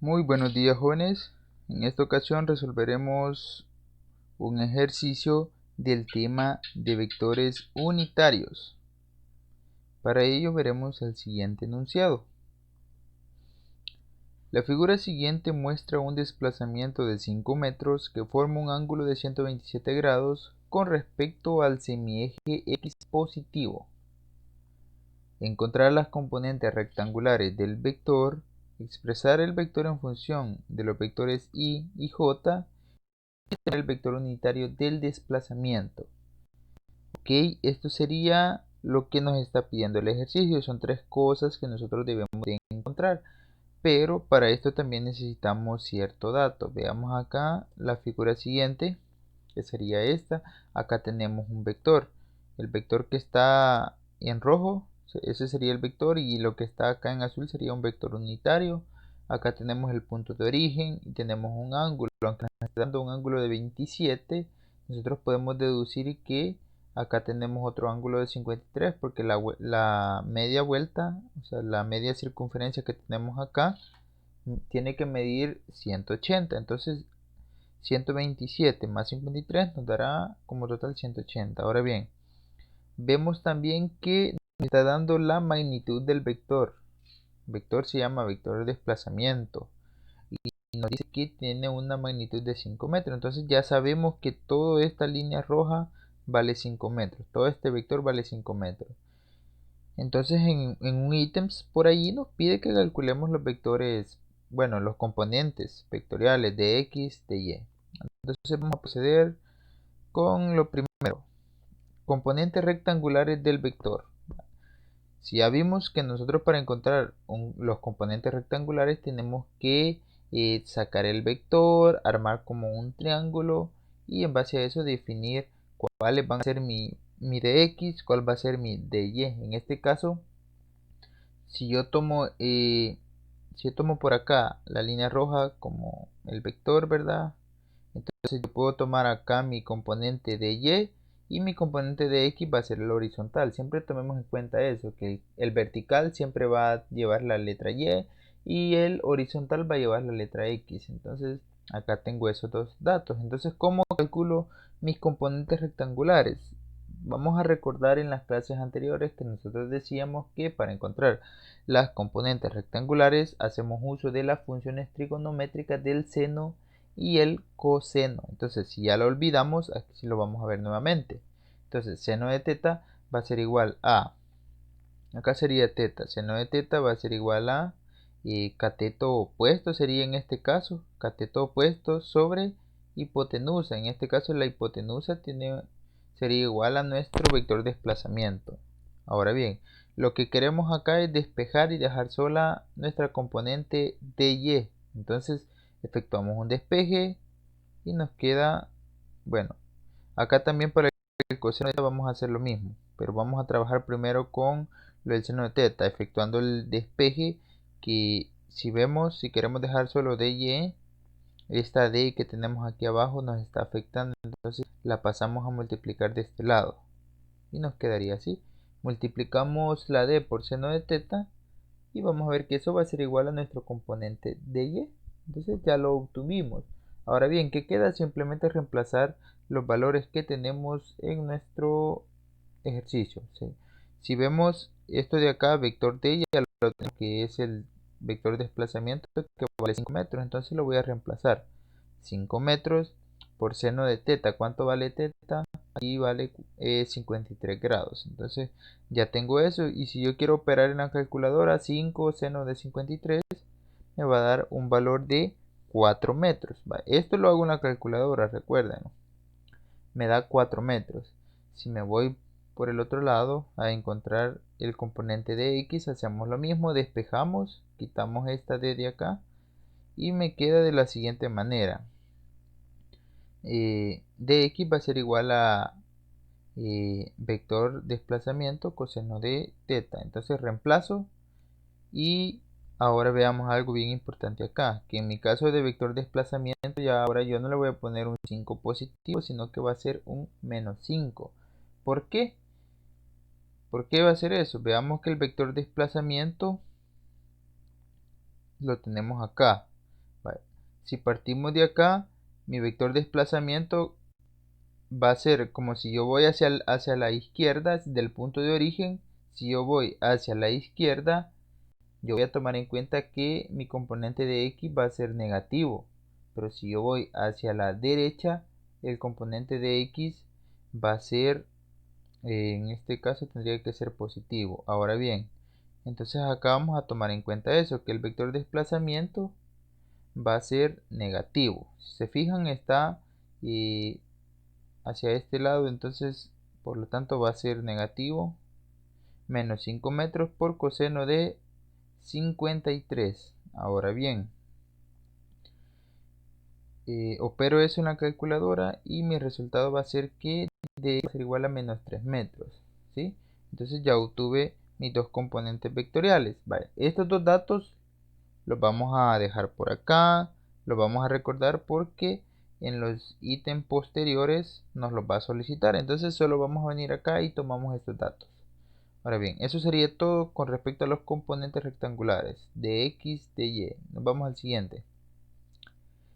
Muy buenos días, jóvenes. En esta ocasión resolveremos un ejercicio del tema de vectores unitarios. Para ello veremos el siguiente enunciado. La figura siguiente muestra un desplazamiento de 5 metros que forma un ángulo de 127 grados con respecto al semieje X positivo. Encontrar las componentes rectangulares del vector, expresar el vector en función de los vectores y j, el vector unitario del desplazamiento. Ok, esto sería lo que nos está pidiendo el ejercicio. Son tres cosas que nosotros debemos de encontrar, pero para esto también necesitamos cierto dato. Veamos acá la figura siguiente, que sería esta. Acá tenemos un vector. El vector que está en rojo, ese sería el vector, y lo que está acá en azul sería un vector unitario. Acá tenemos el punto de origen y tenemos un ángulo. Aunque nos está dando un ángulo de 27, nosotros podemos deducir que acá tenemos otro ángulo de 53, porque la media vuelta, o sea, la media circunferencia que tenemos acá, tiene que medir 180. Entonces 127 más 53 nos dará como total 180. Ahora bien, vemos también que nos está dando la magnitud del vector. El vector se llama vector de desplazamiento y nos dice que tiene una magnitud de 5 metros. Entonces ya sabemos que toda esta línea roja vale 5 metros. Todo este vector vale 5 metros. Entonces en un ítems por ahí nos pide que calculemos los vectores, bueno, los componentes vectoriales de x, de y. Entonces vamos a proceder con lo primero, componentes rectangulares del vector. Si ya vimos que nosotros para encontrar los componentes rectangulares tenemos que sacar el vector, armar como un triángulo y en base a eso definir cuáles van a ser mi de x, cuál va a ser mi de y. En este caso, si yo tomo por acá la línea roja como el vector, ¿verdad? Entonces yo puedo tomar acá mi componente de y mi componente de x va a ser el horizontal. Siempre tomemos en cuenta eso, que el vertical siempre va a llevar la letra y el horizontal va a llevar la letra x. Entonces acá tengo esos dos datos. Entonces, ¿cómo calculo mis componentes rectangulares? Vamos a recordar en las clases anteriores que nosotros decíamos que para encontrar las componentes rectangulares hacemos uso de las funciones trigonométricas del seno y el coseno. Entonces, si ya lo olvidamos, aquí lo vamos a ver nuevamente. Entonces, seno de teta va a ser igual a, acá sería teta, seno de teta va a ser igual a cateto opuesto, sería en este caso, cateto opuesto sobre hipotenusa. En este caso la hipotenusa sería igual a nuestro vector de desplazamiento. Ahora bien, lo que queremos acá es despejar y dejar sola nuestra componente dy. Entonces efectuamos un despeje y nos queda, bueno, acá también para el coseno de teta vamos a hacer lo mismo, pero vamos a trabajar primero con lo del seno de teta, efectuando el despeje, que si vemos, si queremos dejar solo dy, esta d que tenemos aquí abajo nos está afectando, entonces la pasamos a multiplicar de este lado y nos quedaría así. Multiplicamos la d por seno de teta y vamos a ver que eso va a ser igual a nuestro componente de y. Entonces ya lo obtuvimos. Ahora bien, ¿qué queda? Simplemente reemplazar los valores que tenemos en nuestro ejercicio, ¿sí? Si vemos esto de acá, vector de y, ya lo tenemos, que es el vector de desplazamiento que vale 5 metros, entonces lo voy a reemplazar. 5 metros por seno de teta. ¿Cuánto vale teta? Aquí vale 53 grados. Entonces ya tengo eso. Y si yo quiero operar en la calculadora, 5 seno de 53 me va a dar un valor de 4 metros. Esto lo hago en la calculadora, recuerden. Me da 4 metros. Si me voy por el otro lado a encontrar el componente de x, hacemos lo mismo, despejamos, quitamos esta d de acá y me queda de la siguiente manera. Dx va a ser igual a vector desplazamiento coseno de teta. Entonces reemplazo y ahora veamos algo bien importante acá, que en mi caso de vector desplazamiento ya ahora yo no le voy a poner un 5 positivo, sino que va a ser un menos 5. ¿Por qué? ¿Por qué va a ser eso? Veamos que el vector desplazamiento lo tenemos acá. si partimos de acá, mi vector de desplazamiento va a ser como si yo voy hacia la izquierda del punto de origen. Si yo voy hacia la izquierda, yo voy a tomar en cuenta que mi componente de x va a ser negativo. Pero si yo voy hacia la derecha, el componente de x va a ser, en este caso tendría que ser positivo. Ahora bien, entonces acá vamos a tomar en cuenta eso, que el vector de desplazamiento va a ser negativo. Si se fijan, está hacia este lado, entonces por lo tanto va a ser negativo menos 5 metros por coseno de 53. Ahora bien, opero eso en la calculadora y mi resultado va a ser que de va a ser igual a menos 3 metros, ¿sí? Entonces ya obtuve mis dos componentes vectoriales. Vale, estos dos datos los vamos a dejar por acá, los vamos a recordar porque en los ítems posteriores nos los va a solicitar. Entonces solo vamos a venir acá y tomamos estos datos. Ahora bien, eso sería todo con respecto a los componentes rectangulares de x, de y. Nos vamos al siguiente.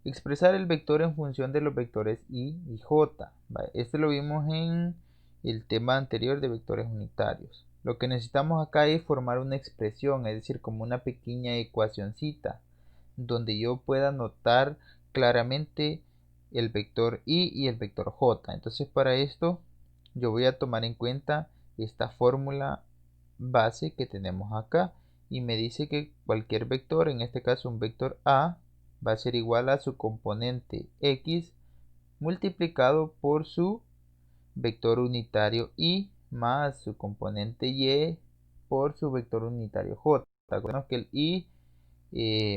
Expresar el vector en función de los vectores y j. Vale, este lo vimos en el tema anterior de vectores unitarios. Lo que necesitamos acá es formar una expresión, es decir, como una pequeña ecuacioncita, donde yo pueda notar claramente el vector y el vector j. Entonces para esto yo voy a tomar en cuenta esta fórmula base que tenemos acá y me dice que cualquier vector, en este caso un vector a, va a ser igual a su componente x multiplicado por su vector unitario y más su componente y por su vector unitario j. Recordemos que el y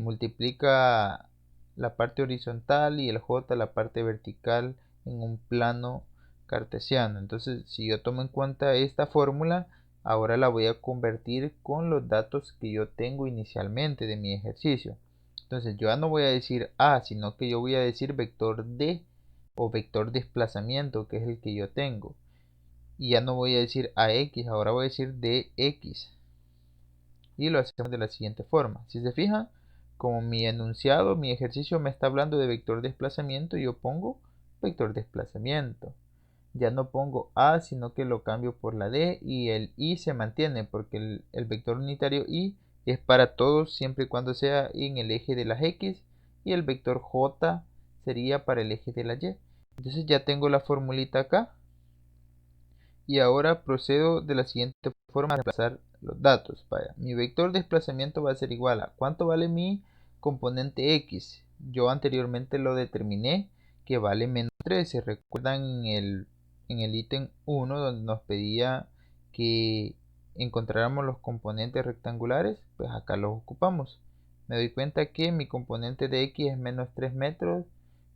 multiplica la parte horizontal y el j la parte vertical en un plano cartesiano. Entonces, si yo tomo en cuenta esta fórmula, ahora la voy a convertir con los datos que yo tengo inicialmente de mi ejercicio. Entonces, yo ya no voy a decir a, sino que yo voy a decir vector d o vector desplazamiento, que es el que yo tengo. Y ya no voy a decir ax, ahora voy a decir dx. Y lo hacemos de la siguiente forma. Si se fijan, como mi enunciado, mi ejercicio me está hablando de vector desplazamiento, yo pongo vector desplazamiento. Ya no pongo a, sino que lo cambio por la d y el y se mantiene porque el vector unitario y es para todos siempre y cuando sea en el eje de las x y el vector j sería para el eje de la y. Entonces ya tengo la formulita acá y ahora procedo de la siguiente forma a reemplazar los datos. Vaya, mi vector de desplazamiento va a ser igual a ¿cuánto vale mi componente x? Yo anteriormente lo determiné que vale menos 13. ¿Recuerdan en el ítem 1 donde nos pedía que encontráramos los componentes rectangulares? Pues acá los ocupamos. Me doy cuenta que mi componente de x es menos 3 metros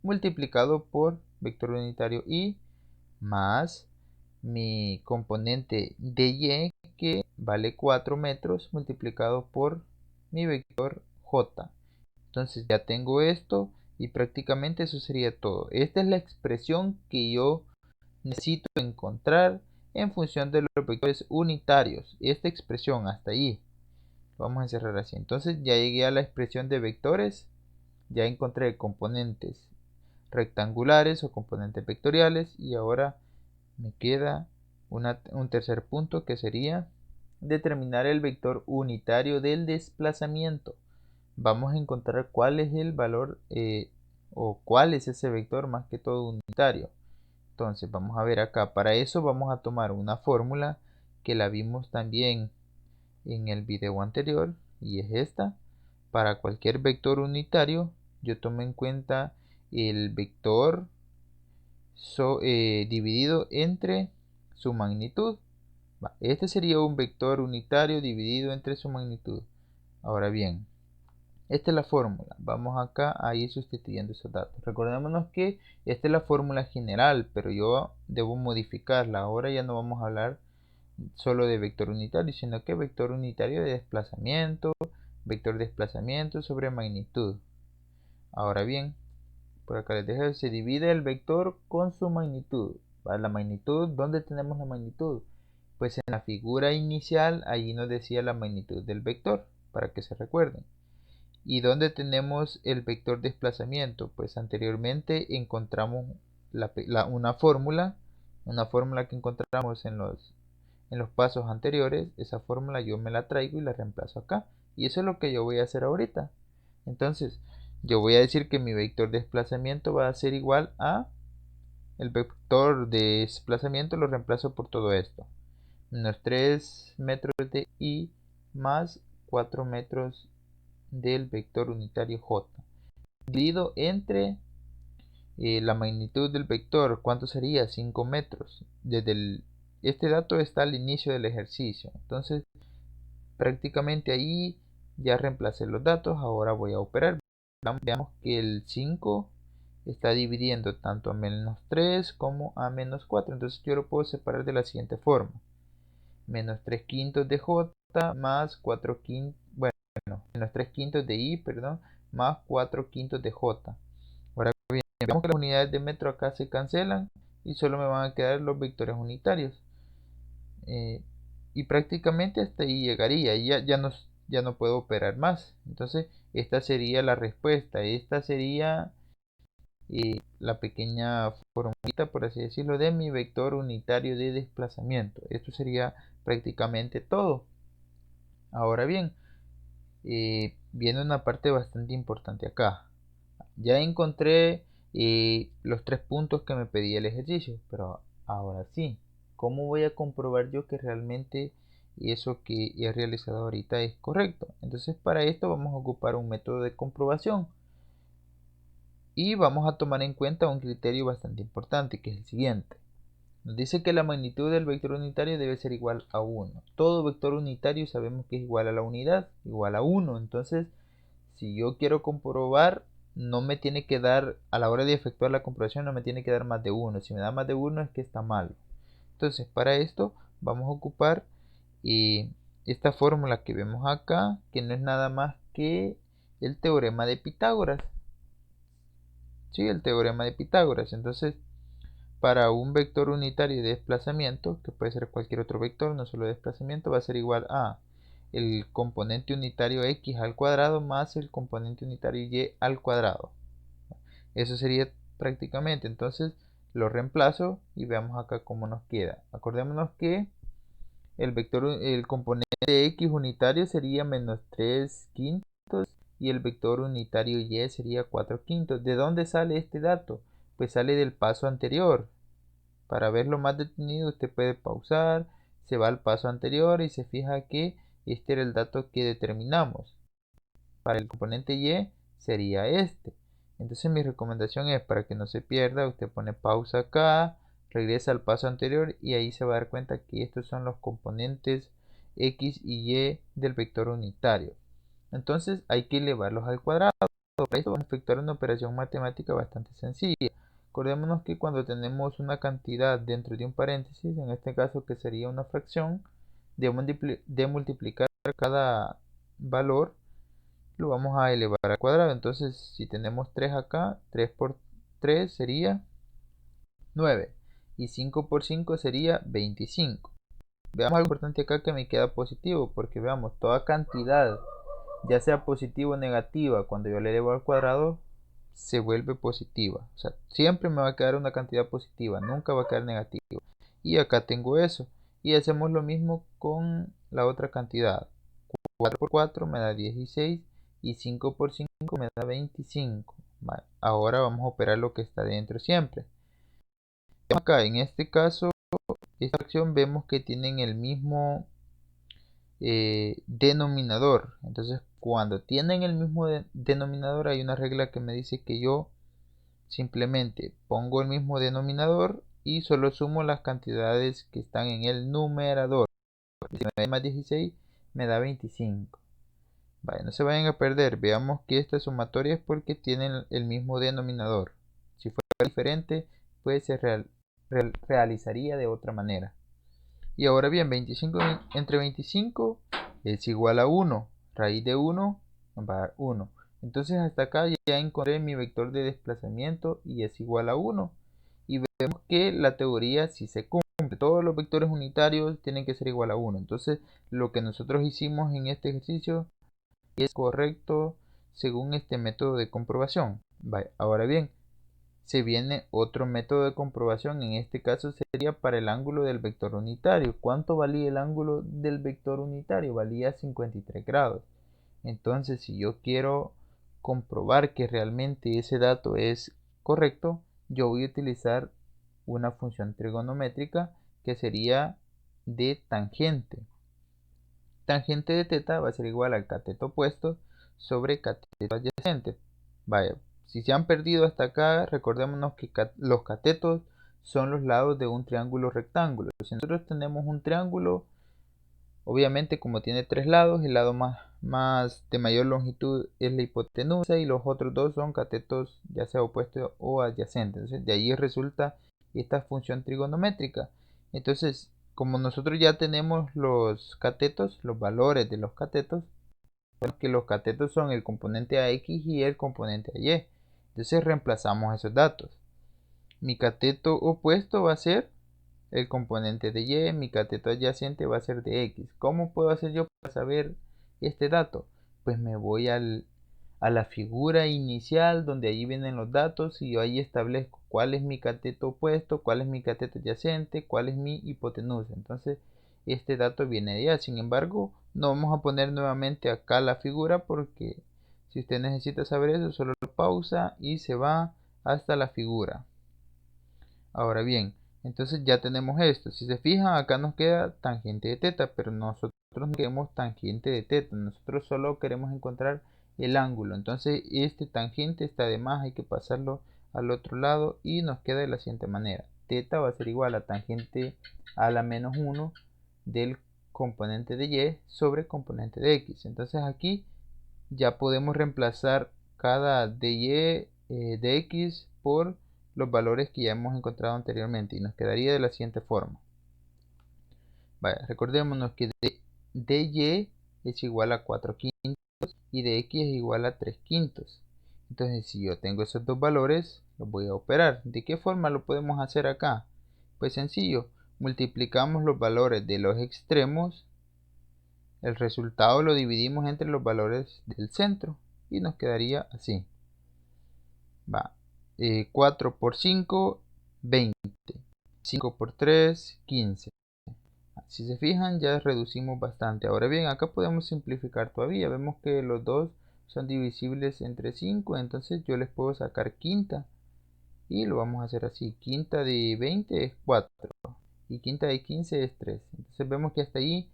multiplicado por vector unitario y más mi componente de y que vale 4 metros multiplicado por mi vector j. Entonces ya tengo esto y prácticamente eso sería todo. Esta es la expresión que yo necesito encontrar en función de los vectores unitarios. Esta expresión hasta ahí. Vamos a cerrar así. Entonces ya llegué a la expresión de vectores. Ya encontré componentes rectangulares o componentes vectoriales y ahora me queda un tercer punto que sería determinar el vector unitario del desplazamiento. Vamos a encontrar cuál es el valor o cuál es ese vector más que todo unitario. Entonces vamos a ver acá, para eso vamos a tomar una fórmula que la vimos también en el video anterior y es esta. Para cualquier vector unitario yo tomo en cuenta el vector dividido entre su magnitud. Este sería un vector unitario dividido entre su magnitud. Ahora bien, esta es la fórmula. Vamos acá a ir sustituyendo esos datos. Recordémonos que esta es la fórmula general, pero yo debo modificarla. Ahora ya no vamos a hablar solo de vector unitario, sino que vector unitario de desplazamiento, vector desplazamiento sobre magnitud. Ahora bien, por acá les dejo, se divide el vector con su magnitud. ¿Vale? La magnitud, ¿dónde tenemos la magnitud? Pues en la figura inicial, allí nos decía la magnitud del vector, para que se recuerden. ¿Y dónde tenemos el vector desplazamiento? Pues anteriormente encontramos una fórmula que encontramos en los pasos anteriores. Esa fórmula yo me la traigo y la reemplazo acá. Y eso es lo que yo voy a hacer ahorita. Entonces, yo voy a decir que mi vector de desplazamiento va a ser igual a el vector de desplazamiento, lo reemplazo por todo esto. Menos 3 metros de y más 4 metros del vector unitario j. Dividido entre la magnitud del vector, ¿cuánto sería? 5 metros. Este dato está al inicio del ejercicio. Entonces, prácticamente ahí ya reemplacé los datos. Ahora voy a operar. Veamos que el 5 está dividiendo tanto a menos 3 como a menos 4. Entonces yo lo puedo separar de la siguiente forma. Menos 3 quintos de j más 4 quintos, bueno, menos 3 quintos de i, perdón, más 4 quintos de j. Ahora bien, vemos que las unidades de metro acá se cancelan y solo me van a quedar los vectores unitarios. Y prácticamente hasta ahí llegaría y ya no puedo operar más. Entonces esta sería la respuesta. Esta sería la pequeña formulita, por así decirlo, de mi vector unitario de desplazamiento. Esto sería prácticamente todo. Ahora bien, viene una parte bastante importante acá. Ya encontré los 3 puntos que me pedía el ejercicio, pero ahora sí, ¿cómo voy a comprobar yo que realmente eso que he realizado ahorita es correcto? Entonces para esto vamos a ocupar un método de comprobación y vamos a tomar en cuenta un criterio bastante importante, que es el siguiente. Nos dice que la magnitud del vector unitario debe ser igual a 1. Todo vector unitario sabemos que es igual a la unidad, igual a 1. Entonces, si yo quiero comprobar, no me tiene que dar, a la hora de efectuar la comprobación, no me tiene que dar más de 1. Si me da más de 1 es que está mal. Entonces, para esto vamos a ocupar esta fórmula que vemos acá, que no es nada más que el teorema de Pitágoras. Sí, el teorema de Pitágoras. Entonces, para un vector unitario de desplazamiento, que puede ser cualquier otro vector, no solo desplazamiento, va a ser igual a el componente unitario x al cuadrado más el componente unitario y al cuadrado. Eso sería prácticamente. Entonces lo reemplazo y veamos acá cómo nos queda. Acordémonos que el componente x unitario sería menos 3 quintos y el vector unitario y sería 4 quintos. ¿De dónde sale este dato? Pues sale del paso anterior. Para verlo más detenido, usted puede pausar, se va al paso anterior y se fija que este era el dato que determinamos. Para el componente y sería este. Entonces mi recomendación es, para que no se pierda, usted pone pausa acá, regresa al paso anterior y ahí se va a dar cuenta que estos son los componentes x y y del vector unitario. Entonces hay que elevarlos al cuadrado. Para esto vamos a efectuar una operación matemática bastante sencilla. Acordémonos que cuando tenemos una cantidad dentro de un paréntesis, en este caso que sería una fracción, de multiplicar cada valor, lo vamos a elevar al cuadrado. Entonces, si tenemos 3 acá, 3 por 3 sería 9. Y 5 por 5 sería 25. Veamos algo importante acá que me queda positivo, porque veamos, toda cantidad, ya sea positiva o negativa, cuando yo le elevo al cuadrado, se vuelve positiva. O sea, siempre me va a quedar una cantidad positiva, nunca va a quedar negativa. Y acá tengo eso. Y hacemos lo mismo con la otra cantidad. 4 por 4 me da 16 y 5 por 5 me da 25. Vale. Ahora vamos a operar lo que está dentro siempre. Acá en este caso, esta fracción vemos que tienen el mismo denominador. Entonces, cuando tienen el mismo denominador, hay una regla que me dice que yo simplemente pongo el mismo denominador y solo sumo las cantidades que están en el numerador. Si me da más 16, me da 25. Vale, no se vayan a perder. Veamos que esta sumatoria es porque tienen el mismo denominador. Si fuera diferente, pues se realizaría de otra manera. Y ahora bien, 25 entre 25 es igual a 1. Raíz de 1 va a dar 1. Entonces hasta acá ya encontré mi vector de desplazamiento y es igual a 1. Y vemos que la teoría sí se cumple. Todos los vectores unitarios tienen que ser igual a 1. Entonces lo que nosotros hicimos en este ejercicio es correcto según este método de comprobación. Vaya, ahora bien, se viene otro método de comprobación. En este caso sería para el ángulo del vector unitario. ¿Cuánto valía el ángulo del vector unitario? Valía 53 grados. Entonces, si yo quiero comprobar que realmente ese dato es correcto, yo voy a utilizar una función trigonométrica que sería de tangente. Tangente de teta va a ser igual al cateto opuesto sobre cateto adyacente. Vaya, si se han perdido hasta acá, recordémonos que los catetos son los lados de un triángulo rectángulo. Si nosotros tenemos un triángulo, obviamente como tiene tres lados, el lado más de mayor longitud es la hipotenusa y los otros dos son catetos ya sea opuestos o adyacentes. Entonces de ahí resulta esta función trigonométrica. Entonces, como nosotros ya tenemos los catetos, los valores de los catetos, porque los catetos son el componente AX y el componente AY. Entonces reemplazamos esos datos. Mi cateto opuesto va a ser el componente de Y, mi cateto adyacente va a ser de X. ¿Cómo puedo hacer yo para saber este dato? Pues me voy a la figura inicial donde allí vienen los datos y yo ahí establezco cuál es mi cateto opuesto, cuál es mi cateto adyacente, cuál es mi hipotenusa. Entonces este dato viene de allá. Sin embargo, no vamos a poner nuevamente acá la figura porque si usted necesita saber eso, solo lo pausa y se va hasta la figura. Ahora bien, entonces ya tenemos esto. Si se fijan, acá nos queda tangente de teta, pero nosotros no queremos tangente de teta. Nosotros solo queremos encontrar el ángulo. Entonces este tangente está de más, hay que pasarlo al otro lado y nos queda de la siguiente manera. Teta va a ser igual a tangente a la menos 1 del componente de y sobre componente de x. Entonces aquí ya podemos reemplazar cada dy de x por los valores que ya hemos encontrado anteriormente y nos quedaría de la siguiente forma. Vaya, recordémonos que dy es igual a 4 quintos y de x es igual a 3 quintos. Entonces si yo tengo esos dos valores, los voy a operar. ¿De qué forma lo podemos hacer acá? Pues sencillo, multiplicamos los valores de los extremos, el resultado lo dividimos entre los valores del centro y nos quedaría así. Va, 4 por 5, 20. 5 por 3, 15. Si se fijan, ya reducimos bastante. Ahora bien, acá podemos simplificar todavía. Vemos que los dos son divisibles entre 5, entonces yo les puedo sacar quinta. Y lo vamos a hacer así. Quinta de 20 es 4. Y quinta de 15 es 3. Entonces vemos que hasta ahí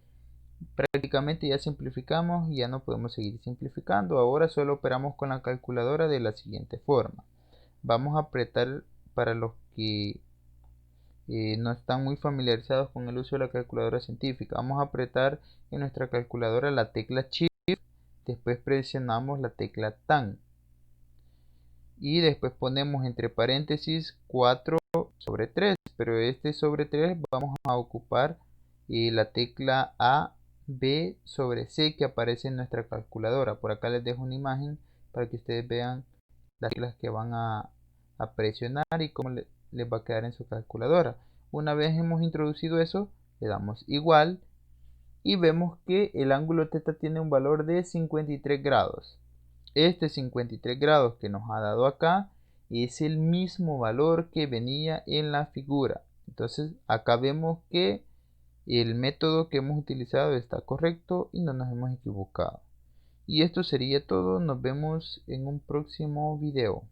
prácticamente ya simplificamos y ya no podemos seguir simplificando. Ahora solo operamos con la calculadora de la siguiente forma. Vamos a apretar, para los que no están muy familiarizados con el uso de la calculadora científica, vamos a apretar en nuestra calculadora la tecla Shift, después presionamos la tecla Tan y después ponemos entre paréntesis 4 sobre 3, pero este sobre 3 vamos a ocupar la tecla A, B sobre C que aparece en nuestra calculadora. Por acá les dejo una imagen para que ustedes vean las teclas que van a presionar y cómo les va a quedar en su calculadora. Una vez hemos introducido eso, le damos igual y vemos que el ángulo θ tiene un valor de 53 grados. Este 53 grados que nos ha dado acá es el mismo valor que venía en la figura. Entonces acá vemos que el método que hemos utilizado está correcto y no nos hemos equivocado. Y esto sería todo. Nos vemos en un próximo video.